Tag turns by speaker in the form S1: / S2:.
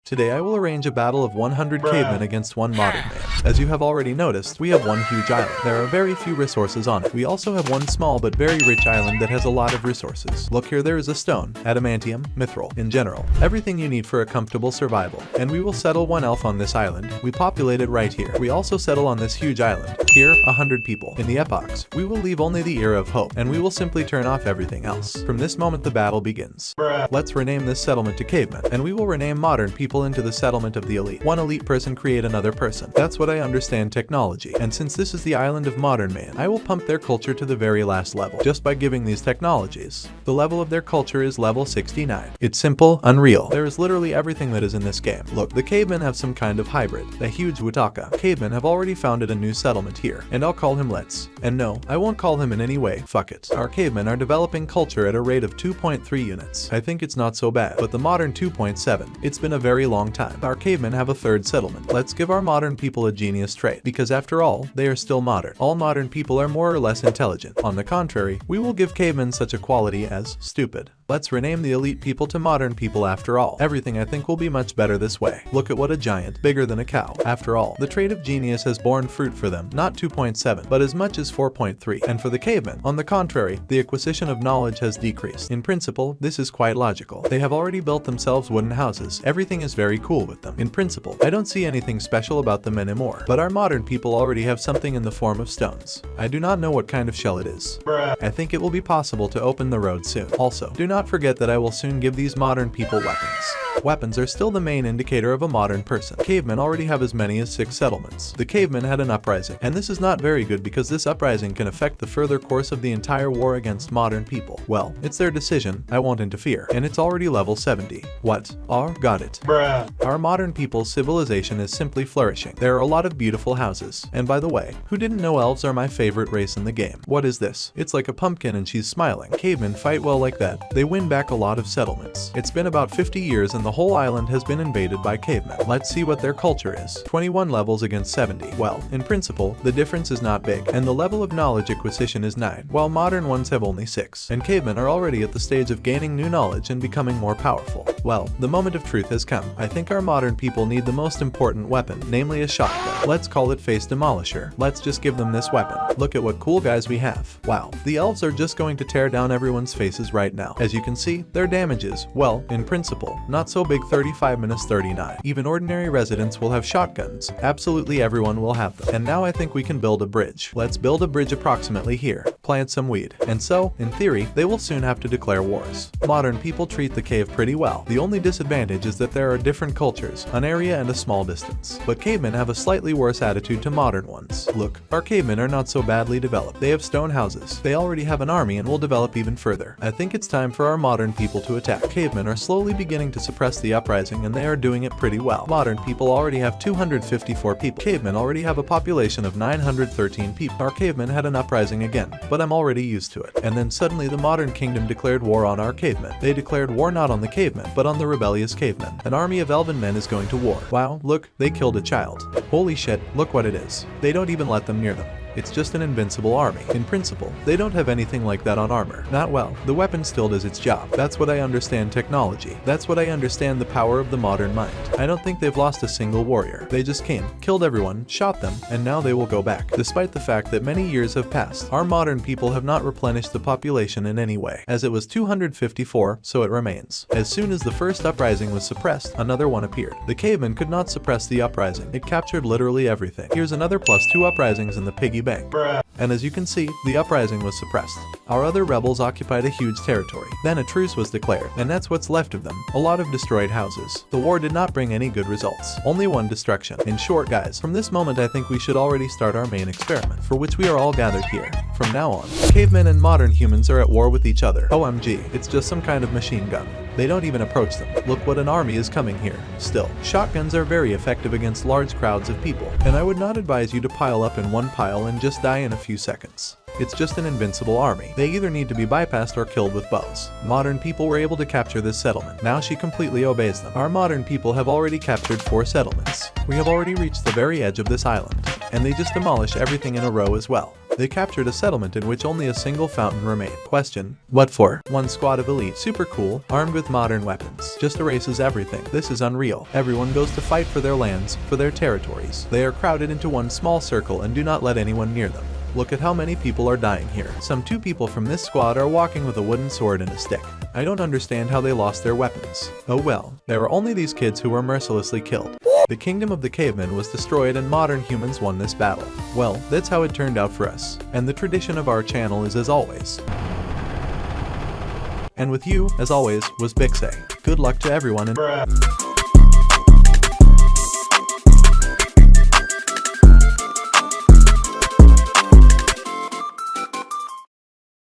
S1: Today I will arrange a battle of 100 cavemen against one modern man. As you have already noticed, we have one huge island. There are very few resources on it. We also have one small but very rich island that has a lot of resources. Look here, there is a stone, adamantium, mithril, in general. Everything you need for a comfortable survival. And we will settle one elf on this island. We populate it right here. We also settle on this huge island. Here, 100 people. In the epochs, we will leave only the era of hope, and we will simply turn off everything else. From this moment the battle begins. Let's rename this settlement to cavemen, and we will rename modern people into the settlement of the elite. One elite person create another person. That's what I understand technology. And since this is the island of modern man, I will pump their culture to the very last level, just by giving these technologies. The level of their culture is level 69. It's simple, unreal. There is literally everything that is in this game. Look, the cavemen have some kind of hybrid. The huge Wutaka. Cavemen have already founded a new settlement here, and I'll call him Let's. And no, I won't call him in any way. Fuck it. Our cavemen are developing culture at a rate of 2.3 units. I think it's not so bad, but the modern 2.7. It's been a very long time. Our cavemen have a third settlement. Let's give our modern people a genius trait, because after all, they are still modern. All modern people are more or less intelligent. On the contrary, we will give cavemen such a quality as stupid. Let's rename the elite people to modern people after all. Everything I think will be much better this way. Look at what a giant, bigger than a cow. After all, the trait of genius has borne fruit for them, not 2.7, but as much as 4.3. And for the cavemen, on the contrary, the acquisition of knowledge has decreased. In principle, this is quite logical. They have already built themselves wooden houses. Everything is very cool with them. In principle, I don't see anything special about them anymore. But our modern people already have something in the form of stones. I do not know what kind of shell it is. I think it will be possible to open the road soon. Also, do not forget that I will soon give these modern people weapons. Weapons are still the main indicator of a modern person. Cavemen already have as many as 6 settlements. The cavemen had an uprising, and this is not very good because this uprising can affect the further course of the entire war against modern people. Well, it's their decision, I won't interfere, and it's already level 70. What? Got it. Our modern people's civilization is simply flourishing. There are a lot of beautiful houses. And by the way, who didn't know elves are my favorite race in the game? What is this? It's like a pumpkin and she's smiling. Cavemen fight well like that. They win back a lot of settlements. It's been about 50 years and the whole island has been invaded by cavemen. Let's see what their culture is. 21 levels against 70. Well, in principle, the difference is not big, and the level of knowledge acquisition is 9, while modern ones have only 6. And cavemen are already at the stage of gaining new knowledge and becoming more powerful. Well, the moment of truth has come. I think our modern people need the most important weapon, namely a shotgun. Let's call it Face Demolisher. Let's just give them this weapon. Look at what cool guys we have. Wow, the elves are just going to tear down everyone's faces right now. As you can see, their damage is, well, in principle, not so big. 35-39. Even ordinary residents will have shotguns. Absolutely everyone will have them. And now I think we can build a bridge. Let's build a bridge approximately here. Plant some weed. And so, in theory, they will soon have to declare wars. Modern people treat the cave pretty well. The only disadvantage is that there are different cultures, an area and a small distance. But cavemen have a slightly worse attitude to modern ones. Look, our cavemen are not so badly developed. They have stone houses. They already have an army and will develop even further. I think it's time for our modern people to attack. Cavemen are slowly beginning to suppress the uprising and they are doing it pretty well. Modern people already have 254 people. Cavemen already have a population of 913 people. Our cavemen had an uprising again, but I'm already used to it. And then suddenly the modern kingdom declared war on our cavemen. They declared war not on the cavemen, but on the rebellious cavemen. An army of elven men is going to war. Wow, look, they killed a child. Holy shit, look what it is. They don't even let them near them. It's just an invincible army. In principle, they don't have anything like that on armor. Not well. The weapon still does its job. That's what I understand technology. That's what I understand the power of the modern mind. I don't think they've lost a single warrior. They just came, killed everyone, shot them, and now they will go back. Despite the fact that many years have passed, our modern people have not replenished the population in any way, as it was 254, so it remains. As soon as the first uprising was suppressed, another one appeared. The cavemen could not suppress the uprising. It captured literally everything. Here's another +2 uprisings in the piggy bank. And as you can see, the uprising was suppressed. Our other rebels occupied a huge territory. Then a truce was declared, and that's what's left of them. A lot of destroyed houses. The war did not bring any good results. Only one destruction. In short, guys, from this moment I think we should already start our main experiment, for which we are all gathered here. From now on, cavemen and modern humans are at war with each other. OMG, it's just some kind of machine gun. They don't even approach them. Look what an army is coming here. Still, shotguns are very effective against large crowds of people, and I would not advise you to pile up in one pile and just die in a few seconds. It's just an invincible army. They either need to be bypassed or killed with bows. Modern people were able to capture this settlement. Now she completely obeys them. Our modern people have already captured 4 settlements. We have already reached the very edge of this island, and they just demolish everything in a row as well. They captured a settlement in which only a single fountain remained. Question: what for? One squad of elite, super cool, armed with modern weapons. Just erases everything. This is unreal. Everyone goes to fight for their lands, for their territories. They are crowded into one small circle and do not let anyone near them. Look at how many people are dying here. Some 2 people from this squad are walking with a wooden sword and a stick. I don't understand how they lost their weapons. Oh well, there were only these kids who were mercilessly killed. The kingdom of the cavemen was destroyed and modern humans won this battle. Well, that's how it turned out for us. And the tradition of our channel is as always. And with you, as always, was Bixay. Good luck to everyone and